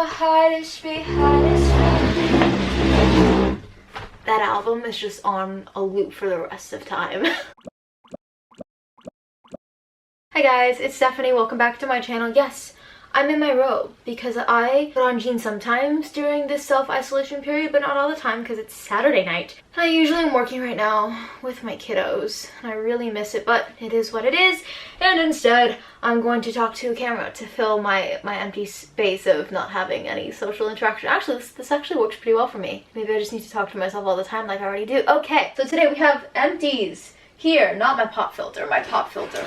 my heart is behind. That album is just on a loop for the rest of time. Hi guys, it's Stephanie. Welcome back to my channel. Yes, I'm in my robe because I put on jeans sometimes during this self-isolation period, but not all the time because it's Saturday night. And I usually am working right now with my kiddos and I really miss it, but it is what it is. And instead, I'm going to talk to a camera to fill my empty space of not having any social interaction. Actually, this actually works pretty well for me. Maybe I just need to talk to myself all the time like I already do. Okay, so today we have Empties. Here, not my pop filter. My pop filter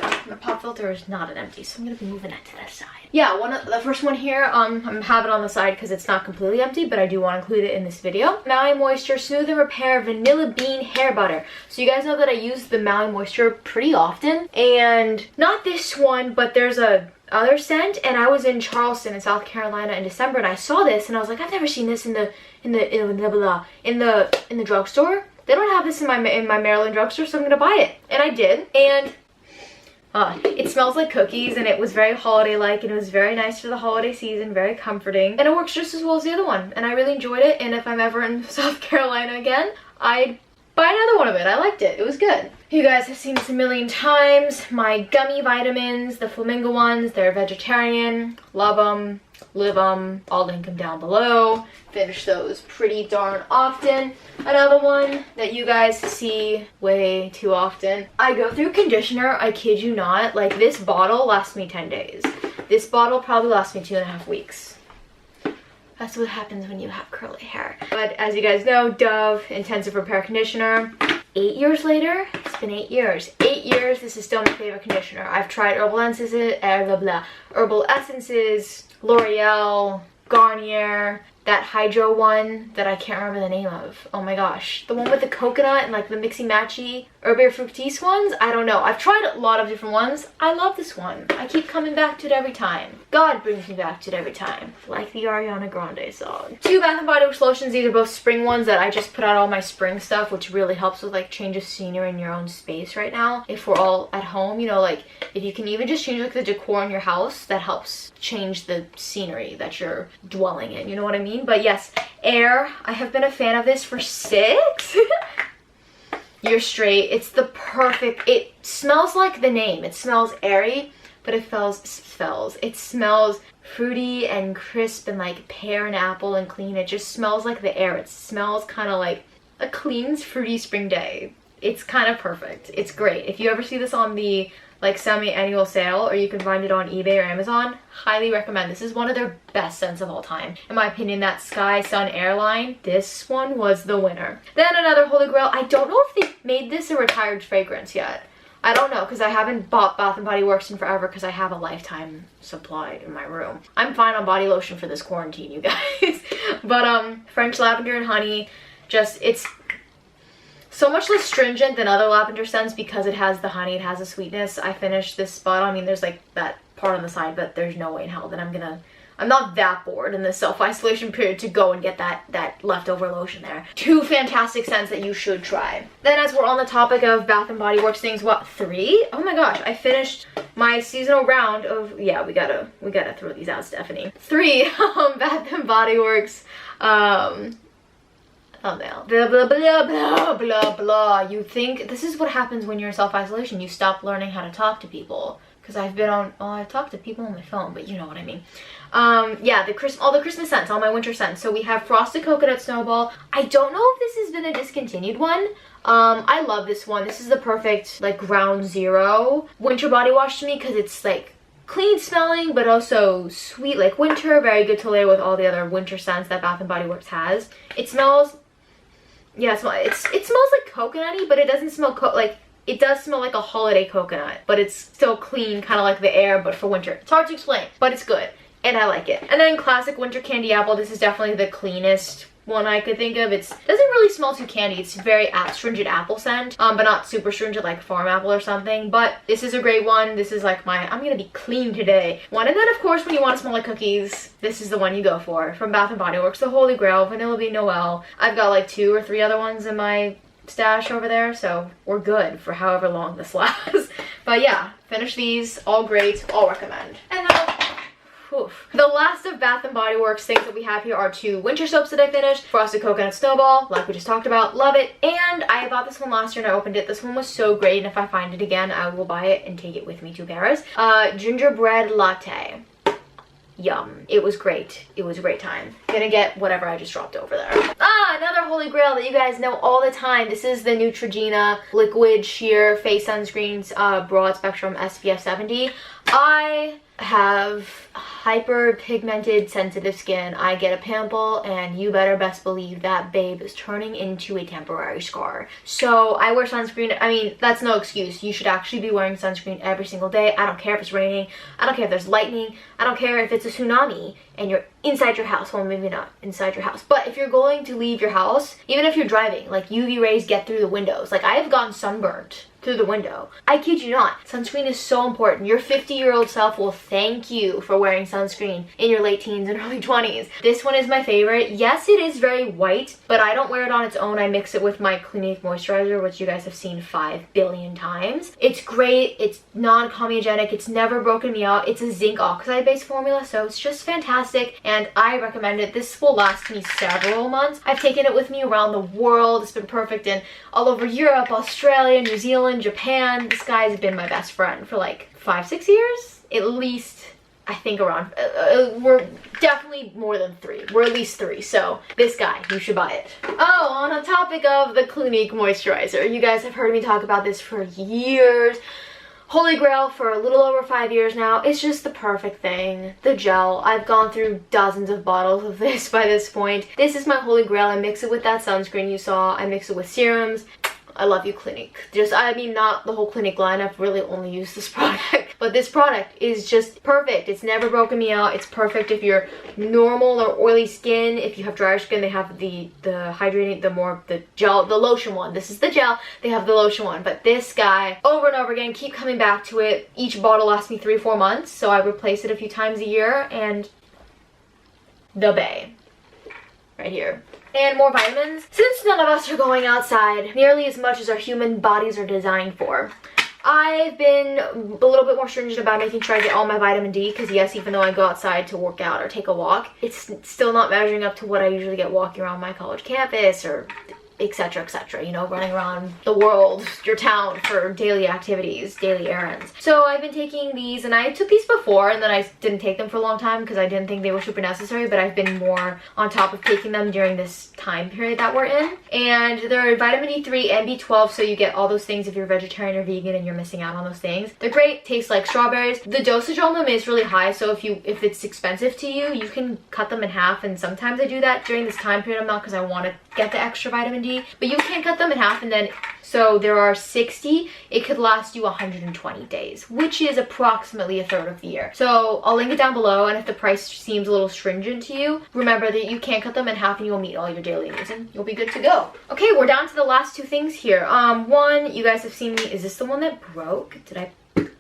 is not an empty, so I'm gonna be moving that to the side. Yeah, the first one here, I'm have it on the side because it's not completely empty, but I do want to include it in this video. Maui Moisture Smooth and Repair Vanilla Bean Hair Butter. So you guys know that I use the Maui Moisture pretty often, and not this one, but there's a other scent, and I was in Charleston in South Carolina in December, and I saw this, and I was like, I've never seen this in the drugstore. They don't have this in my Maryland drugstore, so I'm gonna buy it. And I did, and it smells like cookies, and it was very holiday-like, and it was very nice for the holiday season, very comforting. And it works just as well as the other one, and I really enjoyed it, and if I'm ever in South Carolina again, I'd buy another one of it. I liked it. It was good. You guys have seen this a million times. My Gummy Vitamins, the flamingo ones, they're vegetarian. Love them. Live them. I'll link them down below. Finish those pretty darn often. Another one that you guys see way too often. I go through conditioner, I kid you not. Like, this bottle lasts me 10 days. This bottle probably lasts me 2.5 weeks. That's what happens when you have curly hair. But as you guys know, Dove Intensive Repair Conditioner. 8 years later, it's been 8 years. 8 years, this is still my favorite conditioner. I've tried Herbal Essences, L'Oreal, Garnier, that Hydro one that I can't remember the name of. Oh my gosh. The one with the coconut and like the mixy-matchy Herbaire Fructis ones? I don't know. I've tried a lot of different ones. I love this one. I keep coming back to it every time. God brings me back to it every time. Like the Ariana Grande song. 2 Bath & Body Works lotions. These are both spring ones that I just put out all my spring stuff, which really helps with like change of scenery in your own space right now. If we're all at home, you know, like if you can even just change like the decor in your house, that helps change the scenery that you're dwelling in. You know what I mean? But yes, Air. I have been a fan of this for 6 You're straight. It's the perfect, it smells like the name. It smells airy, but it smells fruity and crisp and like pear and apple and clean. It just smells like the air. It smells kind of like a clean, fruity spring day. It's kind of perfect. It's great. If you ever see this on the like semi-annual sale, or you can find it on eBay or Amazon, highly recommend. This is one of their best scents of all time. In my opinion, that Sky Sun Airline, this one was the winner. Then another Holy Grail. I don't know if they made this a retired fragrance yet. I don't know, because I haven't bought Bath & Body Works in forever because I have a lifetime supply in my room. I'm fine on body lotion for this quarantine, you guys. But French Lavender and Honey, just, it's so much less stringent than other lavender scents because it has the honey, it has the sweetness. I finished this bottle. I mean, there's like that part on the side, but there's no way in hell that I'm not that bored in this self-isolation period to go and get that leftover lotion there. 2 fantastic scents that you should try. Then as we're on the topic of Bath & Body Works things, what, 3? Oh my gosh, I finished my seasonal round of, yeah, we gotta throw these out, Stephanie. 3 Bath & Body Works, thumbnail. Blah, blah, blah, blah, blah, blah. You think, this is what happens when you're in self-isolation. You stop learning how to talk to people. Because I've been on, well, I talk to people on my phone, but you know what I mean. Yeah, all the Christmas scents, all my winter scents. So we have Frosted Coconut Snowball. I don't know if this has been a discontinued one. I love this one. This is the perfect, like, ground zero winter body wash to me because it's, like, clean smelling, but also sweet like winter. Very good to layer with all the other winter scents that Bath & Body Works has. It smells, yeah, it smells like coconutty, but it doesn't smell like, it does smell like a holiday coconut, but it's still clean, kind of like the air, but for winter. It's hard to explain, but it's good, and I like it. And then classic winter candy apple. This is definitely the cleanest one I could think of. It doesn't really smell too candy. It's very astringent apple scent, but not super stringent like farm apple or something. But this is a great one. This is like my, I'm gonna be clean today one. And then of course, when you want to smell like cookies, this is the one you go for from Bath & Body Works, the Holy Grail, Vanilla Bean Noel. I've got like 2 or 3 other ones in my stash over there, so we're good for however long this lasts. But yeah, finish these, all great, all recommend. And then Oof. The last of Bath & Body Works things that we have here are 2 winter soaps that I finished. Frosted Coconut Snowball, like we just talked about, love it. And I bought this one last year and I opened it. This one was so great, and if I find it again, I will buy it and take it with me to Paris. Gingerbread Latte. Yum. It was great. It was a great time. Gonna get whatever I just dropped over there. Another holy grail that you guys know all the time. This is the Neutrogena Liquid Sheer Face Sunscreens Broad Spectrum SPF 70. I have hyperpigmented sensitive skin. I get a pimple and you better best believe that babe is turning into a temporary scar. So I wear sunscreen. I mean, that's no excuse. You should actually be wearing sunscreen every single day. I don't care if it's raining. I don't care if there's lightning. I don't care if it's a tsunami and you're inside your house. Well, maybe not inside your house, but if you're going to leave your house, even if you're driving, like UV rays get through the windows. Like I have gotten sunburned through the window. I kid you not. Sunscreen is so important. Your 50-year-old self will thank you for wearing sunscreen in your late teens and early 20s. This one is my favorite. Yes, it is very white, but I don't wear it on its own. I mix it with my Clinique Moisturizer, which you guys have seen 5 billion times. It's great. It's non-comedogenic. It's never broken me out. It's a zinc oxide-based formula, so it's just fantastic, and I recommend it. This will last me several months. I've taken it with me around the world. It's been perfect in all over Europe, Australia, New Zealand, Japan. This guy's been my best friend for like 5-6 years at least. I think around we're definitely more than 3. We're at least 3. So this guy, you should buy it. Oh, on the topic of the Clinique Moisturizer, you guys have heard me talk about this for years. Holy grail for a little over 5 years now. It's just the perfect thing. The gel. I've gone through dozens of bottles of this by this point. This is my holy grail. I mix it with that sunscreen you saw. I mix it with serums. I love you, Clinique. I mean, not the whole Clinique line. I've really only used this product. But this product is just perfect. It's never broken me out. It's perfect if you're normal or oily skin. If you have drier skin, they have the hydrating, the gel, the lotion one. This is the gel. They have the lotion one. But this guy, over and over again, keep coming back to it. Each bottle lasts me 3-4 months. So I replace it a few times a year. And the bae. Right here. And more vitamins. Since none of us are going outside nearly as much as our human bodies are designed for, I've been a little bit more stringent about making sure I get all my vitamin D, because yes, even though I go outside to work out or take a walk, it's still not measuring up to what I usually get walking around my college campus or etc., you know, running around the world, your town, for daily activities, daily errands. So I've been taking these, and I took these before and then I didn't take them for a long time because I didn't think they were super necessary, but I've been more on top of taking them during this time period that we're in. And they're vitamin D3 and B12, so you get all those things if you're vegetarian or vegan and you're missing out on those things. They're great, taste like strawberries. The dosage on them is really high, so if it's expensive to you, you can cut them in half, and sometimes I do that during this time period. I'm not, because I want to get the extra vitamin D, but you can cut them in half, and then so there are 60. It could last you 120 days, which is approximately a third of the year. So I'll link it down below, and if the price seems a little stringent to you, remember that you can cut them in half and you'll meet all your daily needs and you'll be good to go. Okay, we're down to the last 2 things here. One, you guys have seen me. Is this the one that broke? Did I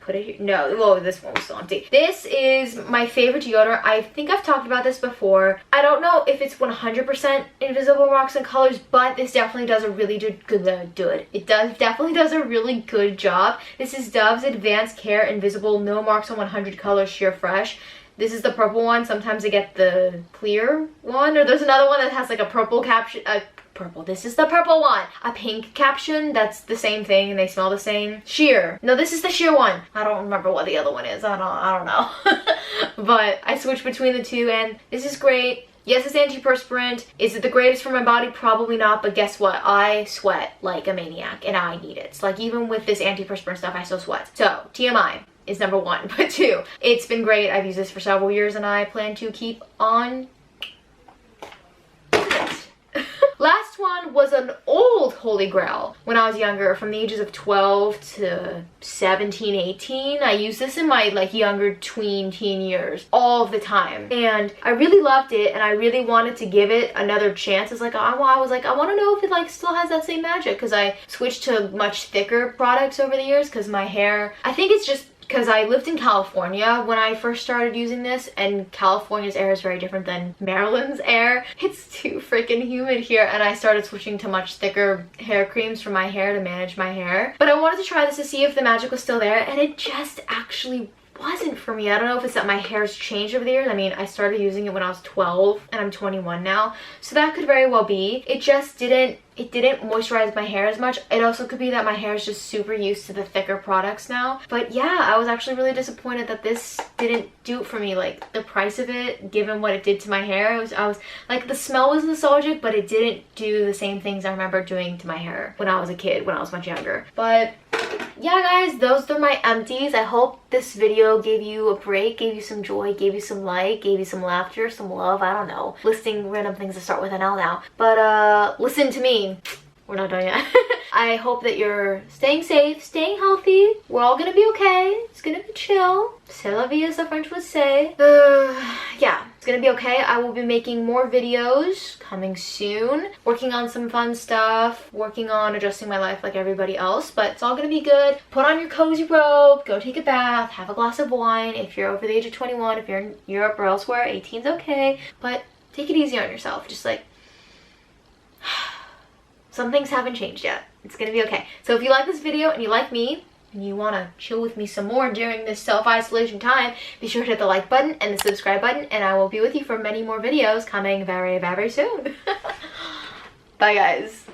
put it here? No, oh, this one was still empty. This is my favorite deodorant. I think I've talked about this before. I don't know if it's 100% invisible marks and colors, but this definitely does a really definitely does a really good job. This is Dove's Advanced Care Invisible No Marks on 100 Colors Sheer Fresh. This is the purple one. Sometimes I get the clear one, or there's another one that has like a purple caption. This is the purple one. A pink caption. That's the same thing and they smell the same. Sheer. No, this is the sheer one. I don't remember what the other one is. I don't know. But I switch between the two, and this is great. Yes, it's antiperspirant. Is it the greatest for my body? Probably not, but guess what? I sweat like a maniac and I need it. So like, even with this antiperspirant stuff, I still sweat. So TMI is number 1, but 2, it's been great. I've used this for several years and I plan to keep on it. Last one was an old holy grail when I was younger, from the ages of 12 to 17, 18. I used this in my like younger teen years all the time, and I really loved it, and I really wanted to give it another chance. It's like I want to know if it like still has that same magic, because I switched to much thicker products over the years because my hair, I think it's just because I lived in California when I first started using this, and California's air is very different than Maryland's air. It's too freaking humid here, and I started switching to much thicker hair creams for my hair to manage my hair. But I wanted to try this to see if the magic was still there, and it just actually wasn't for me. I don't know if it's that my hair's changed over the years. I mean, I started using it when I was 12 and I'm 21 now, so that could very well be. It just didn't moisturize my hair as much. It also could be that my hair is just super used to the thicker products now. But yeah, I was actually really disappointed that this didn't do it for me. Like, the price of it, given what it did to my hair, I was like, the smell was nostalgic, but it didn't do the same things I remember doing to my hair when I was a kid, when I was much younger. But yeah, guys, those are my empties. I hope this video gave you a break, gave you some joy, gave you some light, gave you some laughter, some love. I don't know. Listing random things to start with an L now. But listen to me. We're not done yet. I hope that you're staying safe, staying healthy. We're all gonna be okay. It's gonna be chill. C'est la vie, as the French would say. Yeah, it's gonna be okay. I will be making more videos coming soon. Working on some fun stuff. Working on adjusting my life like everybody else. But it's all gonna be good. Put on your cozy robe. Go take a bath. Have a glass of wine. If you're over the age of 21, if you're in Europe or elsewhere, 18's okay. But take it easy on yourself. Just like... some things haven't changed yet. It's gonna be okay. So if you like this video and you like me, and you wanna chill with me some more during this self-isolation time, be sure to hit the like button and the subscribe button, and I will be with you for many more videos coming very, very soon. Bye, guys.